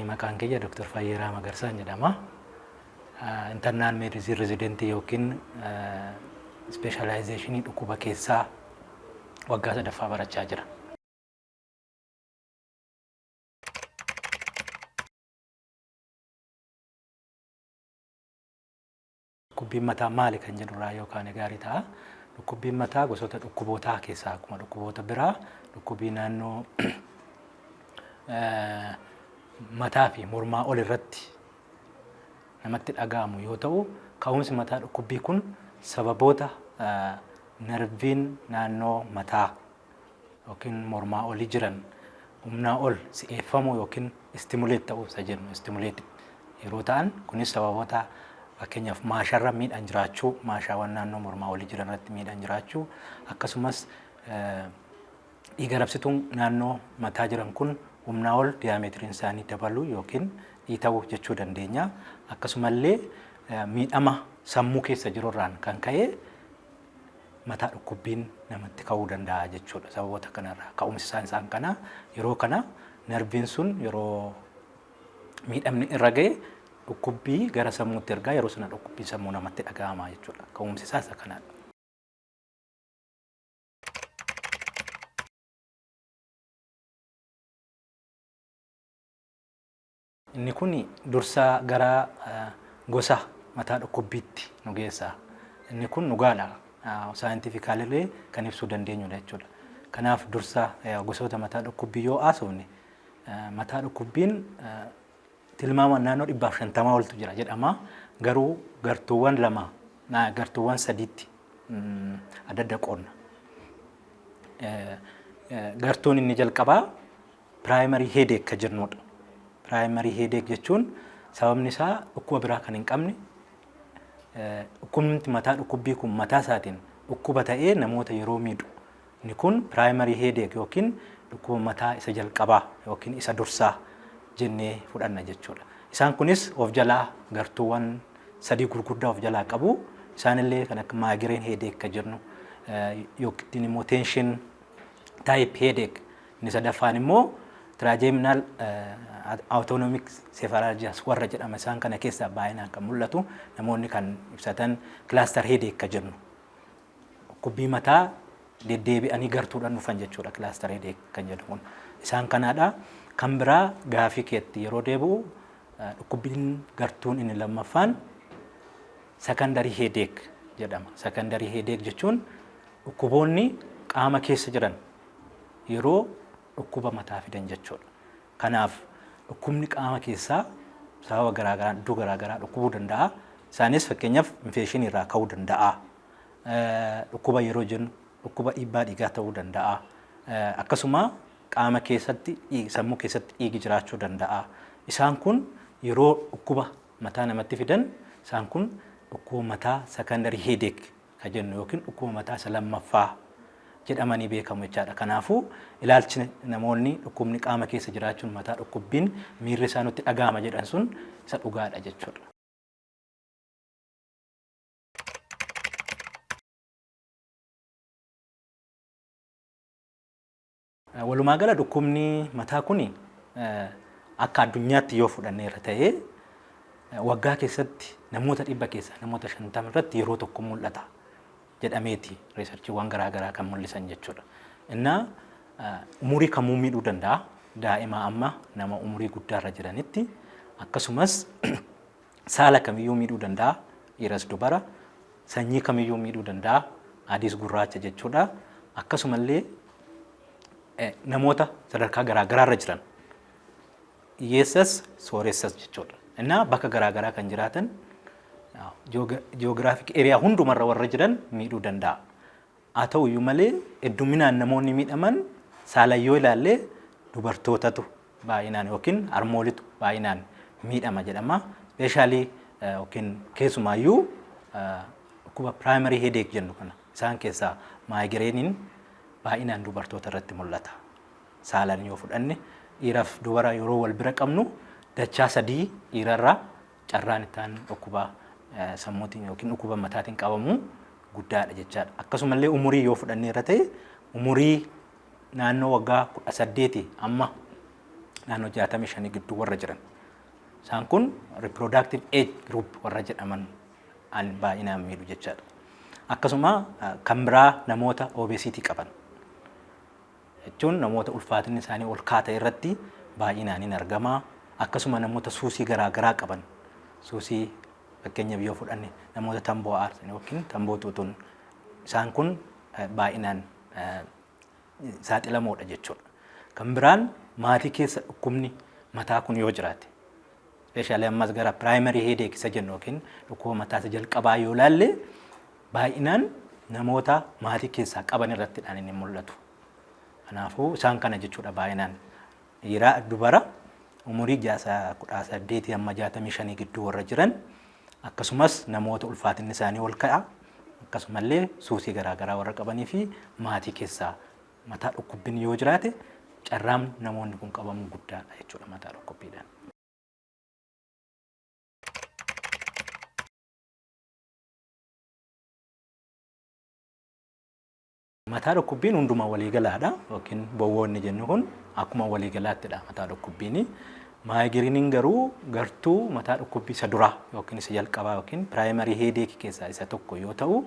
Maqaan kiyya Dr. Fayyeeraa Magarsaan jedhama. Internal Medicine Resident yookiin Specializationii dhukkuba keessaa waggaa 3ffaa barachaa jira. Dhukkubbiin mataa maali kan jedhurraa yookaan gaarii ta'a. Dhukkubbiin mataa gosoota dhukkubootaa keessaa akkuma dhukkuboota biraa dhukkubbii naannoo mataa fi mormaa ol irratti namatti dhaga'amu yoo ta'u, ka'umsi mataa dhukkubbii kun sababoota nerviin naannoo mataa yookiin mormaa olii jiran humnaa ol si'eeffamu yookiin stimulate ta'uu isa jennu stimulate yeroo ta'an, kunis sababoota fakkeenyaaf maasharra miidhaan jiraachuu, maashaawwan naannoo mormaa olii jiran irratti miidhaan jiraachuu, akkasumas dhiiga rabsituun naannoo mataa jiran kun humnaa ol diiyaameetiriin isaanii dabaluu yookiin dhiita'uu jechuu dandeenya. Akkasumallee miidhama sammuu keessa jirurraan kan ka'e mataa dhukkubbiin namatti ka'uu danda'a jechuudha. Sababoota kanarraa ka'umsi isaan kana yeroo kana nerviin sun yeroo miidhamni irra ga'e dhukkubbii gara sammuutti ergaa, yeroo sana dhukkubbii sammuu namatti dhaga'ama jechuudha. Ka'umsi isaa isa kanadha. Inni kun dursa gara gosa mataa dhukkubbiitti nu geessa. Inni kun dhugaadha. Saayintifikaalillee kan ibsuu dandeenyudha jechuudha. Kanaaf dursa gosoota mataa dhukkubbii yoo haasofne mataa dhukkubbiin tilmaama naannoo 150 oltu jira jedhama. Garuu gartuuwwan lama, gartuuwwan sadiitti adda adda qoonna. Gartuun inni jalqabaa primary headache kan jennudha. Primary headache jechuun sababni isaa dhukkuba biraa kan hin qabne, dhukkubni mataa dhukkubbii kun mataa isaatiin dhukkuba ta'ee namoota yeroo miidhu. Inni kun primary headache yookiin dhukkuba mataa isa jalqabaa yookiin isa dursaa jennee fudhanna jechuudha. Isaan kunis of jalaa gartuuwwan sadii gurguddaa of jalaa qabu. Isaanillee kan akka migraine headache kan jennu yookiin immoo tension type headache. Inni sadaffaan immoo trigeminal autonomic cephalalgias warra jedhama. Isaan kana keessaa baay'inaan kan mul'atu namoonni kan ibsatan cluster headache kan jennu. Dhukkubbii mataa deddeebi'anii gartuudhaan dhufan jechuudha cluster headache kan jedhamu. Isaan kanaadha. Kan biraa gaafii keetti yeroo deebi'u dhukkubbiin gartuun inni lammaffaan secondary headache jedhama. Secondary headache jechuun dhukkuboonni qaama keessa jiran yeroo dhukkuba mataa fidan jechuudha. Kanaaf dhukkubni qaama keessaa sababa garaagaraa iddoo garaagaraa dhukkubuu danda'a. Isaanis fakkeenyaaf infekshinii irraa ka'uu danda'a. Dhukkuba yeroo jennu dhukkuba dhiibbaa dhiigaa ta'uu danda'a. Akkasuma qaama keessatti sammuu keessatti dhiigi jiraachuu danda'a. Isaan kun yeroo dhukkuba mataa namatti fidan, isaan kun dhukkuba mataa secondary headache kan jennu yookiin dhukkuba mataa isa lammaffaa jedhamanii beekamu jechaadha. Kanaafuu ilaalchi namoonni dhukkubni qaama keessa jiraachuun mataa dhukkubbiin miirri isaa nutti dhaga'ama jedhan sun isa dhugaadha jechuudha. Walumaa gala dhukkubni mataa kuni akka addunyaatti yoo fudhanneera ta'ee waggaa keessatti namoota 100 keessaa namoota 50 irratti yeroo tokko mul'ata jedhameeti riisarchiiwwan garaagaraa kan mul'isan jechuudha. Innaa umurii kamuu miidhuu danda'a. Daa'imaa amma nama umurii guddaarra jiranitti akkasumas saala kamiyyuu miidhuu danda'a. Dhiiras dubara sanyii kamiyyuu miidhuu danda'a. Adiis gurraacha jechuudha. Akkasumallee namoota sadarkaa garaagaraarra jiran hiyyeessas sooressas jechuudha. Innaa bakka garaagaraa kan jiraatan jiyoogiraafik eeriyaa hundumarra warra jiran miidhuu danda'a. Haa ta'u iyyuu malee hedduminaan namoonni miidhaman saalan yoo ilaalle dubartootatu baay'inaan yookiin harmoolitu baay'inaan miidhama jedhama. Speeshaalii yookiin keessumaayyuu dhukkuba primary headache jennu kana isaan keessaa maayigireeniin baay'inaan dubartoota irratti mul'ata. Saalan yoo fudhanne dhiiraaf dubara yeroo wal bira qabnu dachaa 3 dhiirarraa carraan ittaan dhukkuba sammuutiin yookiin dhukkuba mataatiin qabamu guddaadha jechaadha. Akkasumallee umurii yoo fudhannee irra ta'e umurii naannoo waggaa 18 amma naannoo 65 gidduu warra jiran Isaan kun reproductive age group warra jedhaman baay'inaan miidhu jechaadha. Akkasuma kan biraa namoota obesity qaban jechuun namoota ulfaatinni isaanii ol kaata irratti baay'inaan hin argama. Akkasuma namoota suusii garaagaraa qaban suusii fakkeenyaaf yoo fudhanne namoota tamboo aarsan yookiin tamboo xuuxuun isaan kun baay'inaan saaxilamoodha jechuudha. Kan biraan maatii keessa dhukkubni mataa kun yoo jiraate especially ammas gara primary headache isa jennu yookiin dhukkuba mataa isa jalqabaa yoo laalle baay'inaan namoota maatii keessaa qaban irratti dhaan inni mul'atu. Kanaafuu isaan kana jechuudha baay'inaan dhiiraa dubara umurii 18 hamma 65 gidduu warra jiran akkasumas namoota ulfaatinni isaanii ol ka'a akkasumallee suusii garaagaraa warra qabanii fi maatii keessaa mataa dhukkubbiin yoo jiraate carraan namoonni kun qabamu guddaadha jechuudha mataa dhukkubbiidhaan. Mataa dhukkubbiin hunduma waliigalaadha yookiin bowwoonni jennu kun akkuma waliigalaattidha mataa dhukkubbiin. Maayigiriiniin garuu gartuu mataa dhukkubbii isa duraa yookiin isa jalqabaa yookiin primary headache keessaa isa tokko yoo ta'u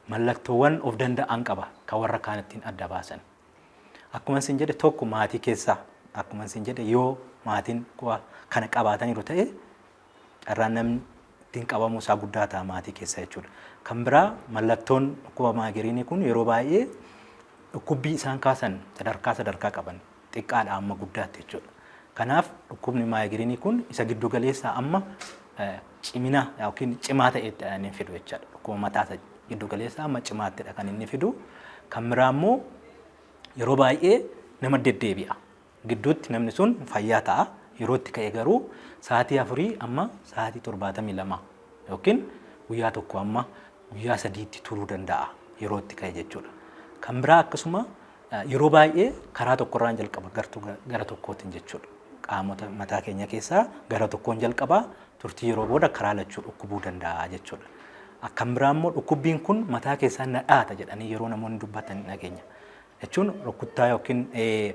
mallattoowwan of danda'an qaba kan warra kaan ittiin adda baasan. Akkuma isin jedhe tokko maatii keessaa akkuma isin jedhe yoo maatiin kana qabaataniiru ta'e carraan namni ittiin qabamu isaa guddaa ta'a maatii keessaa jechuudha. Kan biraa mallattoon dhukkuba maayigiriinii kun yeroo baay'ee dhukkubbii isaan kaasan sadarkaa qaban xiqqaadha amma guddaatti jechuudha. Kanaaf dhukkubni maayigiriinii kun isa giddu galeessaa amma cimina yookiin cimaa ta'etti inni fidu jechaadha. Dhukkuba mataa isa giddu galeessaa amma cimaattidha kan inni fidu. Kan biraa immoo yeroo baay'ee nama deddeebi'a. Gidduutti namni sun fayyaa ta'a. Yeroo itti ka'e garuu sa'aatii 4 amma sa'aatii 72 yookiin guyyaa tokko amma guyyaa 3tti turuu danda'a yeroo itti ka'e jechuudha. Kan biraa akkasuma yeroo baay'ee karaa tokkorraan jalqaba gara tokkootiin jechuudha. Qaamota mataa keenya keessaa gara tokkoon jalqaba turtii yeroo booda karaa lachuu dhukkubuu danda'a jechuudha. Kan biraa immoo dhukkubbiin kun mataa keessaa na dhaata jedhanii yeroo namoonni dubbatan dhageenya. Jechuun rukuttaa yookiin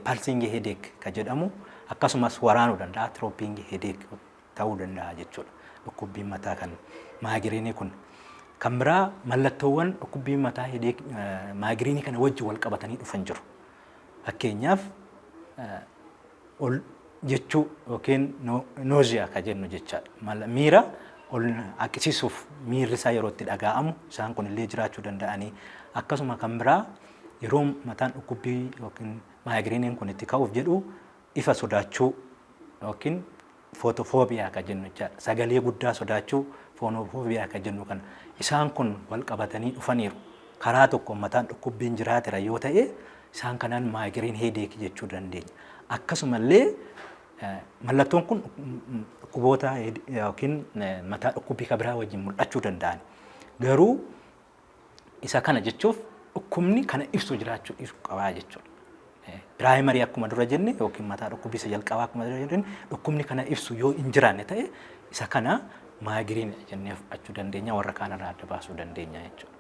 pulsing headache kan jedhamu akkasumas waraanuu danda'a throbbing headache ta'uu danda'a jechuudha. Dhukkubbiin mataa kan maayigiriinii kun. Kan biraa mallattoowwan dhukkubbiin mataa maayigiriinii kana wajjin wal qabatanii dhufan jiru. Fakkeenyaaf ol jechuu yookiin noozia kan jennu jechaadha. Miira ol haqisiisuuf miirri isaa yeroo itti dhaga'amu isaan kun illee jiraachuu danda'anii. Akkasuma kan biraa yeroo mataan dhukkubbii yookiin maayigiriiniin kun itti ka'uuf jedhu ifa sodaachuu yookiin footofoobiyaa kan jennu jechaadha. Sagalee guddaa sodaachuu foonofoobiyaa kan jennu kana isaan kun wal qabatanii dhufaniiru. Karaa tokko mataan dhukkubbiin jiraatera yoo ta'e isaan kanaan maayigiriin headache jechuu dandeenya. Akkasumallee mallattoon kun dhukkuboota yookiin mataa dhukkubbii kan biraa wajjin mul'achuu danda'an. Garuu isa kana jechuuf dhukkubni kana ibsu jiraachuu qabaa jechuudha. Primary akkuma dura jenne yookiin mataa dhukkubbii isa jalqabaa akkuma dura jenne dhukkubni kana ibsu yoo hin jiraanne ta'e isa kana maayigiriin jennee fudhachuu dandeenya warra kaanirraa adda baasuu dandeenya jechuudha.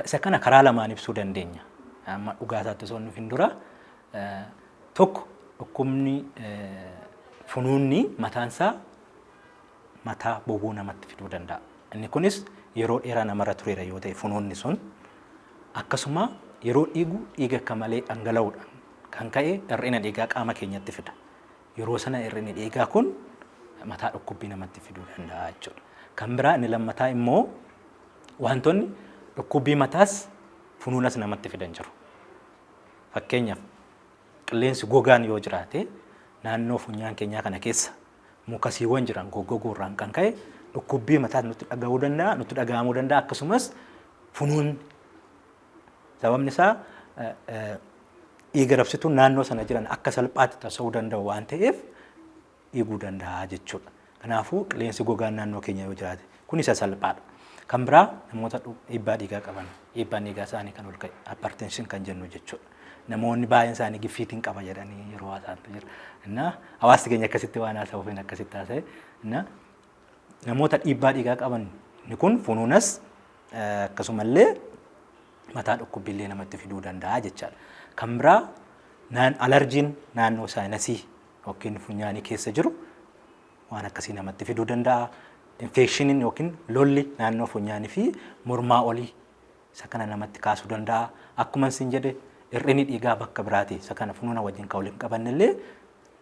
Isa kana karaa lamaan ibsuu dandeenya. Amma dhugaasaatti osoo hin dura tokko dhukkubni funuunni mataansaa mataa bobuu namatti fiduu danda'a. Inni kunis yeroo dheeraa namarra tureera yoo ta'e funuunni sun akkasuma yeroo dhiiga akka malee dhangala'uudhaan kan ka'e hir'ina dhiigaa qaama keenyatti fida. Yeroo sana hir'inni dhiigaa kun mataa dhukkubbii namatti fiduu danda'a jechuudha. Kan biraa inni lammataa immoo wantoonni dhukkubbii mataas funuunas namatti fidan jiru. Fakkeenyaaf qilleensi gogaan yoo jiraate naannoo funyaan keenyaa kana keessa mukasiiwwan jiran goggoguurraan kan ka'e dhukkubbii mataas nutti dhaga'amuu danda'a akkasumas funuun sababni isaa dhiiga rabsituun naannoo sana jiran akka salphaatti taasisuu danda'u waan ta'eef dhiiguu danda'a jechuudha. Kanaafuu qilleensi gogaan naannoo keenya yoo jiraate kun isa salphaadha. Kan biraa namoota dhiibbaa dhiigaa qaban dhiibbaan dhiigaa isaanii kan ol ka'e hypertension kan jennu jechuudha. Namoonni baay'een isaanii giffiitiin qaba jedhanii yeroo haasaantu jira. Hawaasni keenya akkasitti waan haasa'uuf akkasitti haasa'e. Namoota dhiibbaa dhiigaa qaban kun funuunas akkasumallee mataa dhukkubbiillee namatti fiduu danda'a jechaadha. Kan biraa alarjiin naannoo saayinasii yookiin funyaanii keessa jiru waan akkasii namatti fiduu danda'a. Infeekshiniin yookiin lolli naannoo funyaanii fi mormaa olii isa kana namatti kaasuu danda'a. Akkuma isin jedhe hir'inni dhiigaa bakka biraati isa kana funuuna wajjin kan waliin qabannellee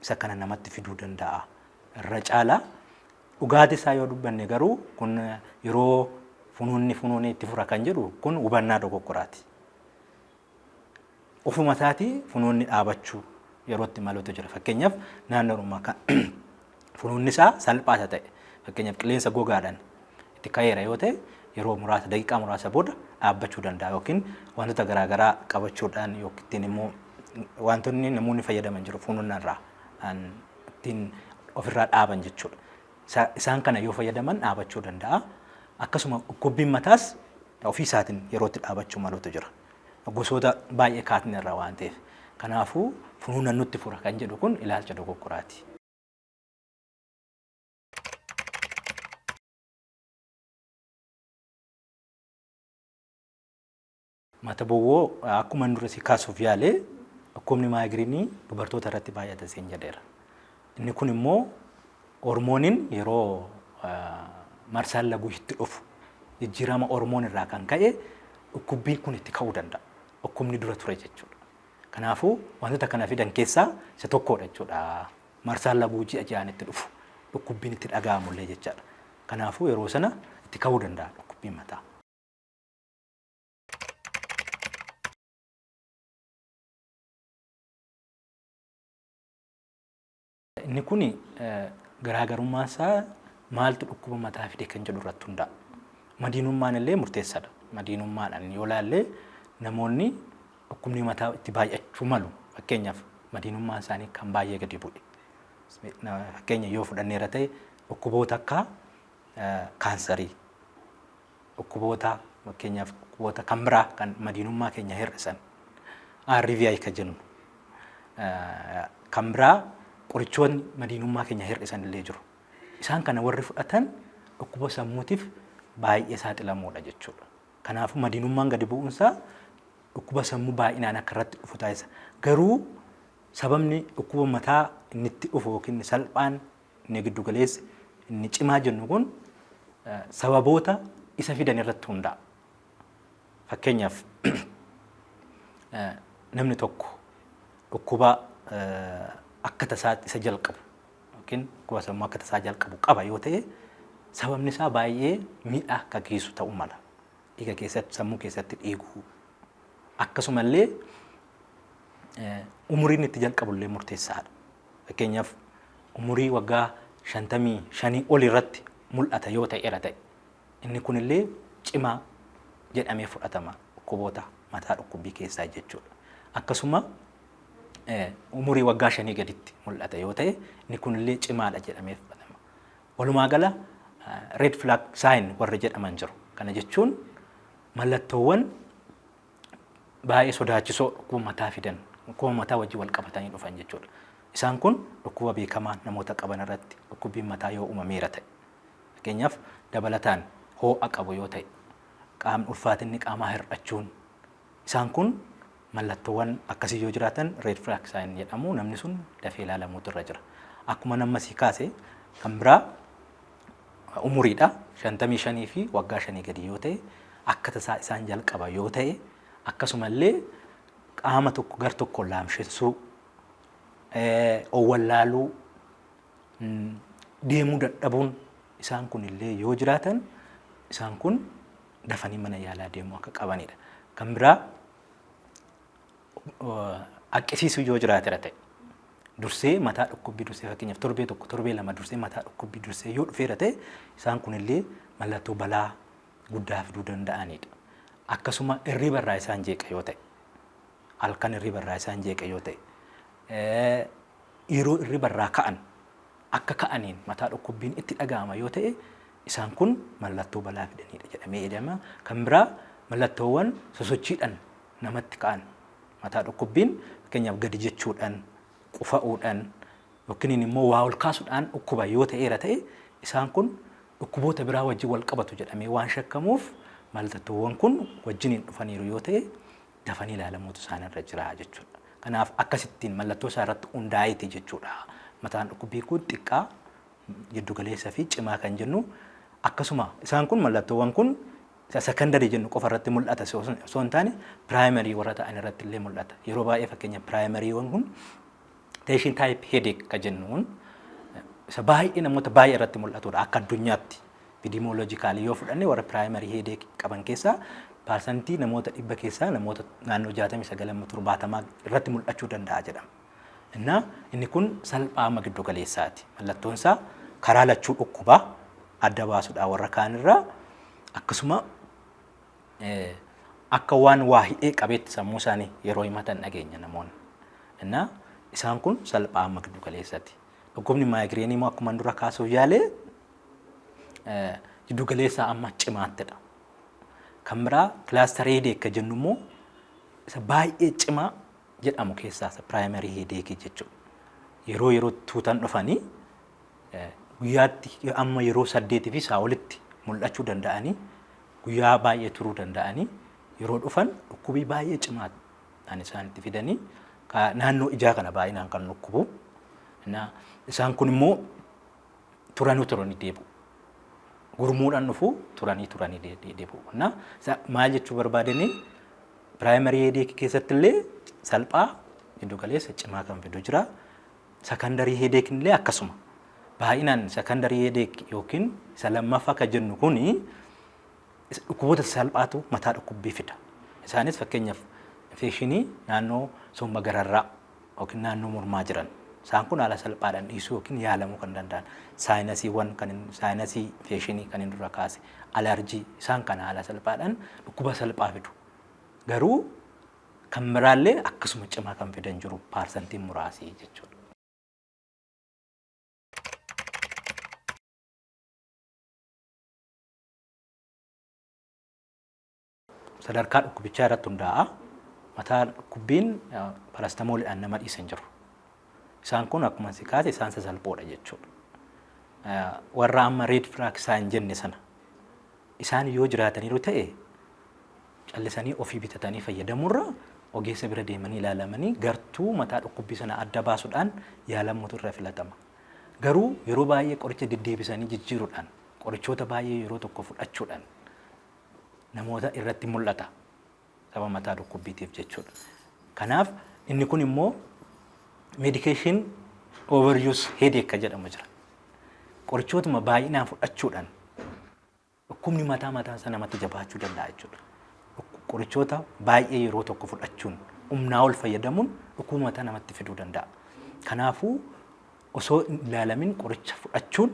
isa kana namatti fiduu danda'a. Irra caalaa dhugaatii isaa yoo dubbanne garuu kun yeroo funuunni itti fura kan jedhu kun hubannaa dogoggoraati. Ofuma isaatii funuunni dhaabachuu yeroo itti maluutu jira. Fakkeenyaaf naannoodhuma kan funuunni isaa salphaa isa ta'e fakkeenyaaf qilleensa gogaadhaan itti ka'eera yoo ta'e yeroo muraasa daqiiqaa muraasa booda dhaabbachuu danda'a yookiin wantoota garaagaraa qabachuudhaan yookiin immoo wantoonni namoonni fayyadaman jiru funuunnarraa ittiin ofirraa dhaaban jechuudha. Isaan kana yoo fayyadaman dhaabachuu danda'a. Akkasuma dhukkubbiin mataas ofii isaatiin yeroo itti dhaabachuu maluutu jira. Gosoota baay'ee kaatni irraa waan ta'eef kanaafuu funuuna nutti fura kan jedhu kun ilaalcha dogoggoraati. Mata bowwoo akkuma dura si kaasuuf yaalee dhukkubni maayigiriinii dubartoota irratti baay'ata seen jedheera. Inni kun immoo hormooniin yeroo marsaan laguu itti dhufu jijjiirama hormoon irraa kan ka'e dhukkubbiin kun itti ka'uu danda'a. Dhukkubni dura ture jechuudha. Kanaafuu wantoota kana fidan keessaa isa tokkodha jechuudha. Marsaan laguu ji'a ji'aan itti dhufu dhukkubbiin itti dhaga'amullee jechaadha. Kanaafuu yeroo sana itti ka'uu danda'a dhukkubbiin mataa. Inni kun garaagarummaan isaa maaltu dhukkuba mataa fide kan jedhu irratti hundaa'a. Madiinummaan illee murteessaadha. Madiinummaadhaan yoo ilaalle namoonni dhukkubni mataa itti baay'achuu malu. Fakkeenyaaf madiinummaan isaanii kan baay'ee gadi bu'e. Fakkeenya yoo fudhanneera ta'e dhukkuboota akka kaansarii, dhukkuboota fakkeenyaaf dhukkuboota kan biraa kan madiinummaa keenya hir'isan, RVI kan jennu kan biraa qorichoonni madiinummaa keenya hir'isan illee jiru. Isaan kana warri fudhatan dhukkuba sammuutiif baay'ee saaxilamoodha jechuudha. Kanaafuu madiinummaan gadi bu'uunsaa dhukkuba sammuu baay'inaan akka irratti dhufu taasisa. Garuu sababni dhukkuba mataa inni itti dhufu yookiin salphaan inni giddu galeessi inni cimaa jennu kun sababoota isa fidan irratti hundaa'a. Fakkeenyaaf namni tokko dhukkuba akka tasaa isa jalqabu yookiin dhukkuba sammuu akka tasaa jalqabu qaba yoo ta'e sababni isaa baay'ee miidhaa akka geessu ta'uu mala. Dhiiga keessatti sammuu keessatti dhiiguu akkasumallee umuriin itti jalqabullee murteessaadha. Fakkeenyaaf umurii waggaa 55 ol irratti mul'ata yoo ta'eera ta'e inni kunillee cimaa jedhamee fudhatama dhukkuboota mataa dhukkubbii keessaa jechuudha. Akkasuma umurii waggaa 5 gaditti mul'ata yoo ta'e inni kunillee cimaadha jedhamee fudhatama. Walumaa gala red flag sign warra jedhaman jiru. Kana jechuun mallattoowwan baay'ee sodaachisoo dhukkuba mataa fidan dhukkuba mataa wajjin wal qabatanii dhufan jechuudha. Isaan kun dhukkuba beekamaa namoota qaban irratti dhukkubbiin mataa yoo uumameera ta'e fakkeenyaaf dabalataan ho'a qabu yoo ta'e qaamni ulfaatinni qaamaa hir'achuun isaan kun mallattoowwan akkasii yoo jiraatan red flag sign jedhamu. Namni sun dafee ilaalamuutu irra jira. Akkuma nama si kaase kan biraa umuriidha 55 fi waggaa 5 gadi yoo ta'e akka tasaa isaan jalqaba yoo ta'e akkasumallee qaama tokko gar tokko laamshessuu owwallaaluu deemuu dadhabuun isaan kun illee yoo jiraatan isaan kun dafanii mana yaalaa deemuu akka qabanidha. Kan biraa aqqisiisuu yoo jiraatera ta'e dursee mataa dhukkubbii dursee fakkeenyaaf torbee tokko torbee lama dursee mataa dhukkubbii dursee yoo dhufeera ta'e isaan kun illee mallattoo balaa guddaa fiduu danda'anidha. Akkasuma hirriba irraa isaan jeeqa yoo ta'e halkan hirriba irraa isaan jeeqa yoo ta'e yeroo hirriba irraa ka'an akka ka'aniin mataa dhukkubbiin itti dhaga'ama yoo ta'e isaan kun mallattoo balaa fidanidha jedhamee eedama. Kan biraa mallattoowwan sosochiidhaan namatti ka'an mataa dhukkubbiin fakkeenyaaf gadi jechuudhaan qufa'uudhaan yookiin immoo waa ol kaasuudhaan dhukkuba yoo ta'eera ta'e isaan kun dhukkuboota biraa wajjin wal qabatu jedhamee waan shakkamuuf mallattoowwan kun wajjiniin dhufaniiru yoo ta'e dafanii ilaalamuutu isaanirra jira jechuudha. Kanaaf akkasittiin mallattoo isaa irratti hundaa'eeti jechuudha. Mataan dhukkubbii kun xiqqaa, giddu galeessaa fi cimaa kan jennu akkasuma isaan kun mallattoowwan kun sekondarii jennu qofa irratti mul'ata osoo hin taane piraayimarii warra ta'an irratti illee mul'ata. Yeroo baay'ee fakkeenya piraayimariiwwan kun teeshin taayip heedeek kan jennuun isa baay'ee namoota baay'ee irratti mul'atudha akka addunyaatti. Epidemiologically yoo fudhanne warra primary headache qaban keessaa parsantii namoota 100 keessaa namoota naannoo 69-70 irratti mul'achuu danda'a jedhama. Inni kun salphaa amma giddu galeessaati. Mallattoon isaa karaa lachuu dhukkubaa adda baasuudhaan warra kaan irraa akkasuma akka waan waa hidhee qabeetti sammuu isaanii yeroo himatan dhageenya namoonni. Isaan kun salphaa amma giddu galeessaati. Dhukkubni maayigireenii immoo akkuma dura kaasuuf yaalee giddu galeessaa amma cimaattidha. Kan biraa kilaaster heedeek jennu immoo isa baay'ee cimaa jedhamu keessaa isa piraayimari heedeekii jechuudha. Yeroo tuutan dhufanii guyyaatti amma yeroo 8 fi isaa olitti mul'achuu danda'anii guyyaa baay'ee turuu danda'anii yeroo dhufan dhukkubii baay'ee cimaa isaanitti fidanii naannoo ijaa kana baay'inaan kan dhukkubu. Isaan kun immoo turanii deebi'u. Gurmuudhaan dhufu turanii deebi'u. Maal jechuu barbaadanii piraayimari heedeekii keessatti illee salphaa giddu galeessa cimaa kan fidu jira. Sekondarii heedeekiin illee akkasuma. Baay'inaan sekondarii heedeek yookiin isa lammaffaa kan jennu kuni dhukkuboota salphaatu mataa dhukkubbii fida. Isaanis fakkeenyaaf infekshinii naannoo somba gararraa yookiin naannoo mormaa jiran. Isaan kun haala salphaadhaan dhiisuu yookiin yaalamuu kan danda'an. Saayinasii infekshinii kan inni dura kaase, alerjii isaan kana haala salphaadhaan dhukkuba salphaa fidu. Garuu kan biraallee akkasuma cimaa kan fidan jiru parsantiin muraasii jechuudha. Sadarkaa dhukkubichaa irratti hundaa'a. Mataa dhukkubbiin parastamooliidhaan nama dhiisan jiru. Isaan kun akkuma si kaase isaan sasalphoodha jechuudha. Warra amma red flag sign jenne sana isaan yoo jiraataniiru ta'e callisanii ofii bitatanii fayyadamurra ogeessa bira deemanii ilaalamanii gartuu mataa dhukkubbii sana adda baasuudhaan yaalamuutu irra filatama. Garuu yeroo baay'ee qoricha deddeebisanii jijjiiruudhaan qorichoota baay'ee yeroo tokko fudhachuudhaan namoota irratti mul'ata sababa mataa dhukkubbiitiif jechuudha. Kanaaf inni kun immoo medication overuse headache jedhamu jira. Qorichootuma baay'inaan fudhachuudhaan dhukkubni mataa sana namatti jabaachuu danda'a jechuudha. Qorichoota baay'ee yeroo tokko fudhachuun humnaa ol fayyadamuun dhukkuba mataa namatti fiduu danda'a. Kanaafuu osoo hin ilaalamin qoricha fudhachuun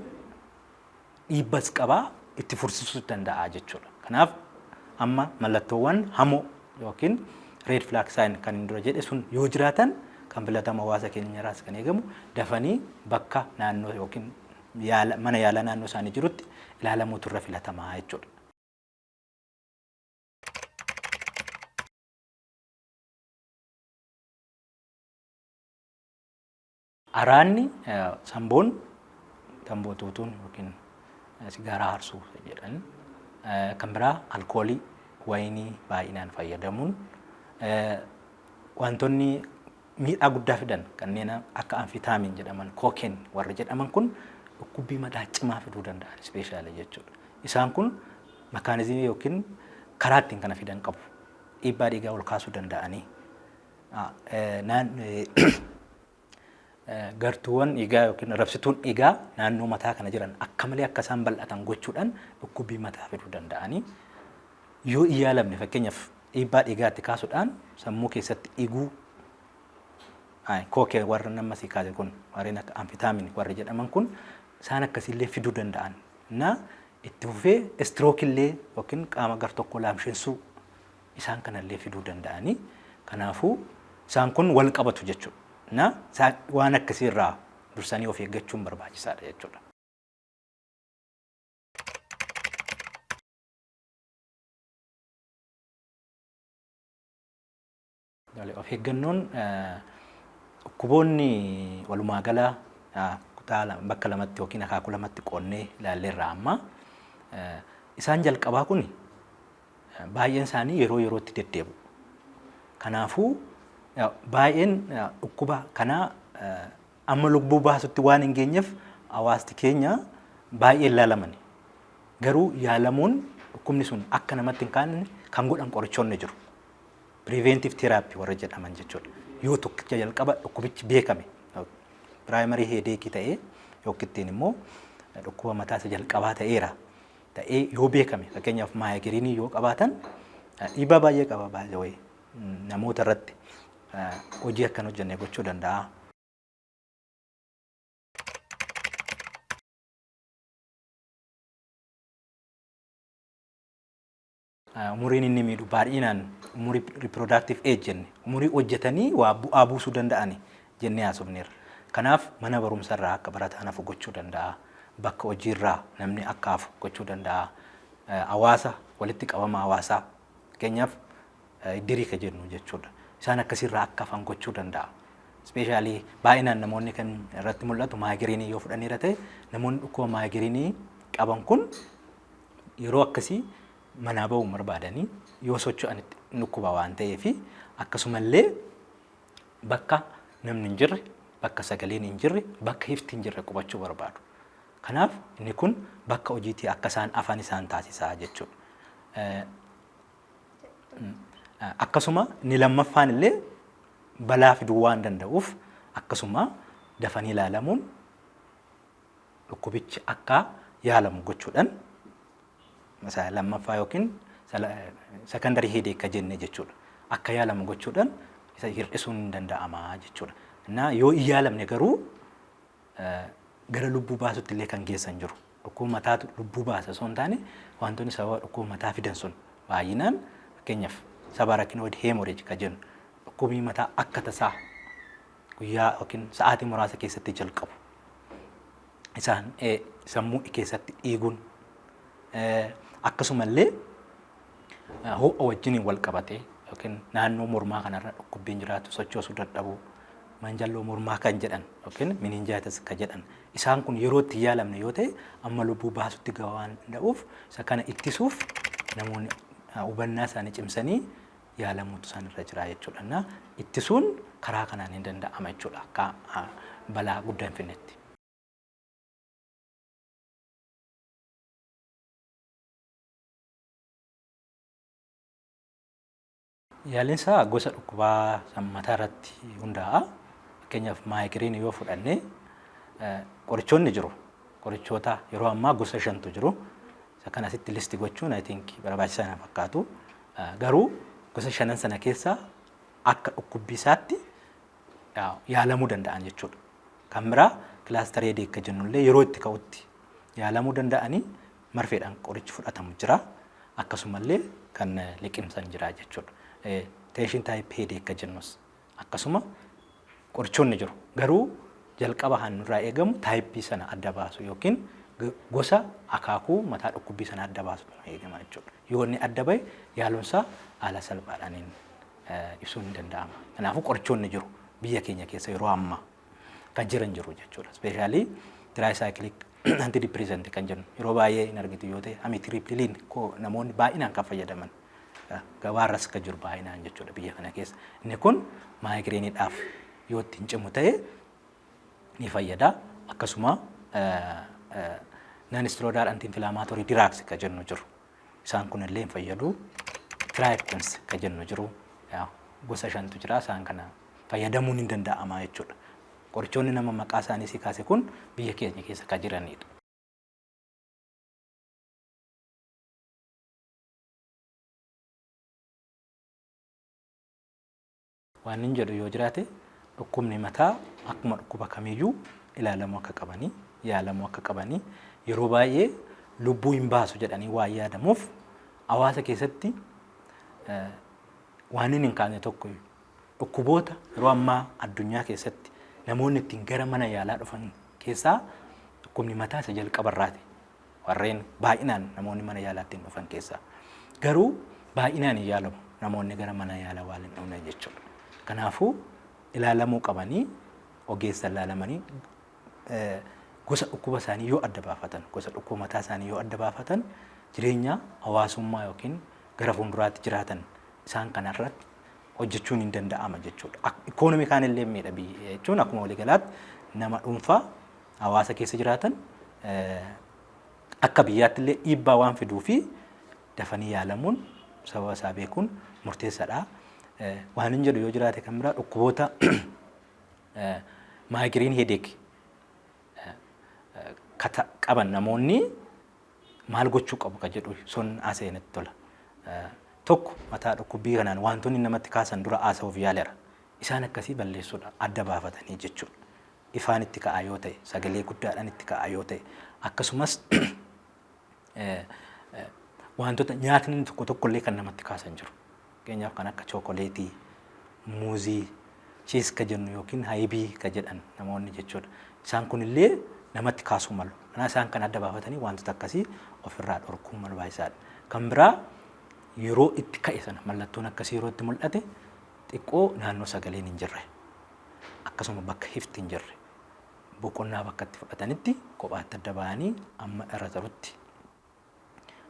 dhiibbas qabaa itti fufsiisuu danda'a jechuudha. Kanaaf amma mallattoowwan hamoo yookiin red flag sign kan hin dura jedhe sun yoo jiraatan kan filatama hawaasa keenyaarraas kan eegamu dafanii bakka naannoo yookiin mana yaalaa naannoo isaanii jirutti ilaalamuutu irra filatamaa jechuudha. Araanni samboon tamboo tuutuun yookiin sigaaraa harsuu jedhan kan biraa alkoolii wayinii baay'inaan fayyadamuun wantoonni miidhaa guddaa fidan kanneen akka amfitaamin jedhaman kookeen warra jedhaman kun dhukkubbii mataa cimaa fiduu danda'an ispeeshaalii jechuudha. Isaan kun makaanizimii yookiin karaa ittiin kana fidan qabu. Dhiibbaa dhiigaa ol kaasuu danda'anii gartuuwwan dhiigaa yookiin rabsituun dhiigaa naannoo mataa kana jiran akka malee akka isaan bal'atan gochuudhaan dhukkubbii mataa fiduu danda'anii yoo iyaalamne fakkeenyaaf dhiibbaa dhiigaatti kaasuudhaan sammuu keessatti dhiguu kookee warra nama si kaase kun warreen akka amfitaamin warra jedhaman kun isaan akkasiillee fiduu danda'an. Itti fufee istirookiillee yookiin qaama gar tokko laamsheessuu isaan kanallee fiduu danda'anii kanaafuu isaan kun wal qabatu jechuudha. Waan akkasiirraa dursanii of eeggachuun barbaachisaadha jechuudha. Of eeggannoon dhukkuboonni walumaa gala bakka lamatti yookiin akaakuu lamatti qoonnee ilaalleerra amma isaan jalqabaa kun baay'een isaanii yeroo yerootti deddeebi'u. Kanaafuu baay'een dhukkuba kanaa amma lubbuu baasutti waan hin geenyeef hawaasti keenya baay'ee ilaalaman. Garuu yaalamuun dhukkubni sun akka namatti hin kaanne kan godhan qorichoonni jiru. Preventive therapy warra jedhaman jechuudha. Yoo tokkicha jalqaba dhukkubichi beekame primary headache ta'ee yookiin immoo dhukkuba mataa isa jalqabaa ta'ee yoo beekame fakkeenyaaf migraine yoo qabaatan dhiibbaa baay'ee qaba baay'ee namoota irratti hojii akkan hojjenne gochuu danda'a. Umuriin inni miidhu baay'inaan umurii reproductive age jenne umurii hojjetanii waa bu'aa buusuu danda'ani jennee haasofneerra. Kanaaf mana barumsarraa akka barataan hafu gochuu danda'a. Bakka hojiirraa namni akka hafu gochuu danda'a. Hawaasa walitti qabama hawaasaa fakkeenyaaf iddirii ka jennu jechuudha. Isaan akkasirraa akka hafan gochuu danda'a. Ispeeshaalii baay'inaan namoonni kan irratti mul'atu migraine yoo fudhanneera ta'e namoonni dhukkuba migraine qaban kun yeroo akkasii manaa ba'uu barbaadanii yoo socho'an dhukkuba waan ta'eef akkasumallee bakka namni hin jirre bakka sagaleen hin jirre bakka ifti hin jirre qubachuu barbaadu. Kanaaf inni kun bakka hojiitii akka isaan afaan isaan taasisaa jechuudha. Akkasuma ni lammaffaan illee balaa fiduu waan danda'uuf akkasuma dafanii ilaalamuun dhukkubichi akka yaalamu gochuudhaan mesela lammaffaa yookiin secondary headache jenne jechuudha. Akka yaalamu gochuudhaan isa hir'isuun ni danda'ama jechuudha. Yoo hin yaalamne garuu gara lubbuu baasutti illee kan geessan jiru. Dhukkuba mataatu lubbuu baasa osoo hin taane wantoonni sababa dhukkuba mataa fidan sun baay'inaan fakkeenyaaf subarachnoid hemorrhage ka jennu dhukkubni mataa akka tasaa guyyaa yookiin sa'aatii muraasa keessatti jalqabu. Isaan sammuu keessatti dhiiguun akkasumallee ho'a wajjin wal qabatee yookiin naannoo mormaa kanarra dhukkubbiin jiraatu sochoosuu dadhabuu manjalloo mormaa kan jedhan yookiin meningitis kan jedhan isaan kun yeroo itti yaalamne yoo ta'e amma lubbuu baasutti ga'uu waan danda'uuf isa kana ittisuuf namoonni hubannaa isaanii cimsanii yaalamuutu isaan irra jira jechuudha. Ittisuun karaa kanaan hin danda'ama jechuudha akka balaa guddaa hin finnetti. Yaalinsa gosa dhukkubaa mataa irratti hundaa'a. Fakkeenyaaf migraine yoo fudhanne qorichoonni jiru. Qorichoota yeroo ammaa gosa 5tu jiru. Isa kana asitti listi gochuun I think barbaachisaa na fakkaatu. Garuu gosa 5 sana keessaa akka dhukkubbii isaatti yaalamuu danda'an jechuudha. Kan biraa cluster headache jennullee yeroo itti ka'utti yaalamuu danda'anii marfeedhaan qorichi fudhatamu jira. Akkasumallee kan liqimsan jira jechuudha. Tension type headache jennus akkasuma qorichoonni jiru. Garuu jalqaba hanurraa eegamu type sana adda baasu yookiin gosa akaakuu mataa dhukkubbii sana adda baasu eegama jechuudha. Yoo inni adda bahe yaalumsa haala salphaadhaan ibsuun ni danda'ama. Kanaafuu qorichoonni jiru biyya keenya keessa yeroo ammaa kan jiran jiru jechuudha. Especially tricyclic antidepressant kan jennu yeroo baay'ee hin argitu yoo ta'e amitriptyline namoonni baay'inaan kan fayyadaman gabaarras kan jiru baay'inaan jechuudha biyya kana keessa. Inni kun migraineedhaaf yoo ittiin cimu ta'e ni fayyada. Akkasuma non-steroidal anti-inflammatory drugs kan jennu jiru. Isaan kun illee hin fayyadu. Triptans kan jennu jiru. Gosa 5tu jira. Isaan kana fayyadamuun hin danda'ama jechuudha. Qorichoonni nama maqaa isaanii si kaase kun biyya keenya keessa kan jiranidha. Waan hin jedhu yoo jiraate dhukkubni mataa akkuma dhukkuba kamiyyuu ilaalamuu akka qabanii yaalamuu akka qabanii yeroo baay'ee lubbuu hin baasu jedhanii waan yaadamuuf hawaasa keessatti waan hin kaane tokko dhukkuboota yeroo ammaa addunyaa keessatti namoonni ittiin gara mana yaalaa dhufan keessaa dhukkubni mataa isa jalqabarraati. Warreen baay'inaan namoonni mana yaalaatti dhufan keessaa garuu baay'inaan hin yaalamu namoonni gara mana yaalaa waan hin dhufne jechuudha. Kanaafuu ilaalamuu qabanii ogeessa ilaalamanii gosa dhukkuba isaanii yoo adda baafatan gosa dhukkuba mataa isaanii yoo adda baafatan jireenya hawaasummaa yookiin gara fuulduraatti jiraatan isaan kanarratti hojjechuun hin danda'ama jechuudha. Ikoonomii kaanillee miidhabii jechuun akkuma waliigalaatti nama dhuunfaa hawaasa keessa jiraatan akka biyyaatti illee dhiibbaa waan fiduu fi dafanii yaalamuun sababa isaa beekuun murteessaadha. Waan hin jedhu yoo jiraate kan biraa dhukkuboota maayigiriin heedeek qaban namoonni maal gochuu qabu ka jedhu sun aseenatti tola. Tokko mataa dhukkubbii kanaan wantoonni namatti kaasan dura haasa'uuf yaaleera. Isaan akkasii balleessuudha adda baafatanii jechuudha. Ifaan itti ka'aa yoo ta'e, sagalee guddaadhaan itti ka'aa yoo ta'e, akkasumas wantoota nyaatni tokko tokkollee kan namatti kaasan jiru. Fakkeenyaaf kan akka chookoleetii, muuzii, chiis ka jennu yookiin haybii ka jedhan namoonni jechuudha. Isaan kunillee namatti kaasuu malu. Kanaaf isaan kan adda baafatanii wantoota akkasii ofirraa dhorkuun barbaachisaadha. Kan biraa yeroo itti ka'e sana mallattoon akkasii yeroo itti mul'ate xiqqoo naannoo sagaleen hin jirre akkasuma bakka ifti hin jirre boqonnaa bakka itti fudhatanitti kophaatti adda ba'anii amma irra tarutti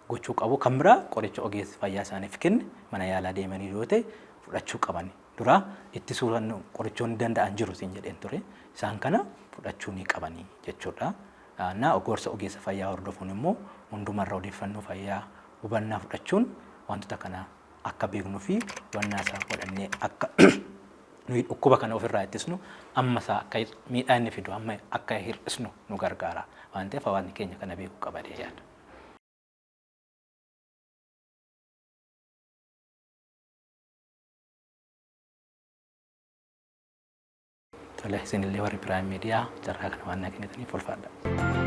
gochuu qabu. Kan biraa qoricha ogeessi fayyaa isaaniif kenne mana yaalaa deemanii yoo ta'e fudhachuu qaban. Dura itti suuraan qorichoonni danda'an jiru siin jedheen ture. Isaan kana fudhachuu ni qabanii jechuudha. Gorsa ogeessa fayyaa hordofuun immoo hundumarra odeeffannoo fayyaa hubannaa fudhachuun wantoota kana akka beeknuu fi hubannaa isaa godhannee akka nuyi dhukkuba kana ofirraa ittisnu amma isaa akka miidhaa inni fidu amma akka hir'isnu nu gargaara. Waan ta'eef hawaasni keenya kana beekuu qaba jedhee yaada. Tole isinillee warri Prime Media carraa kana waan naqinitaniif ulfaadha.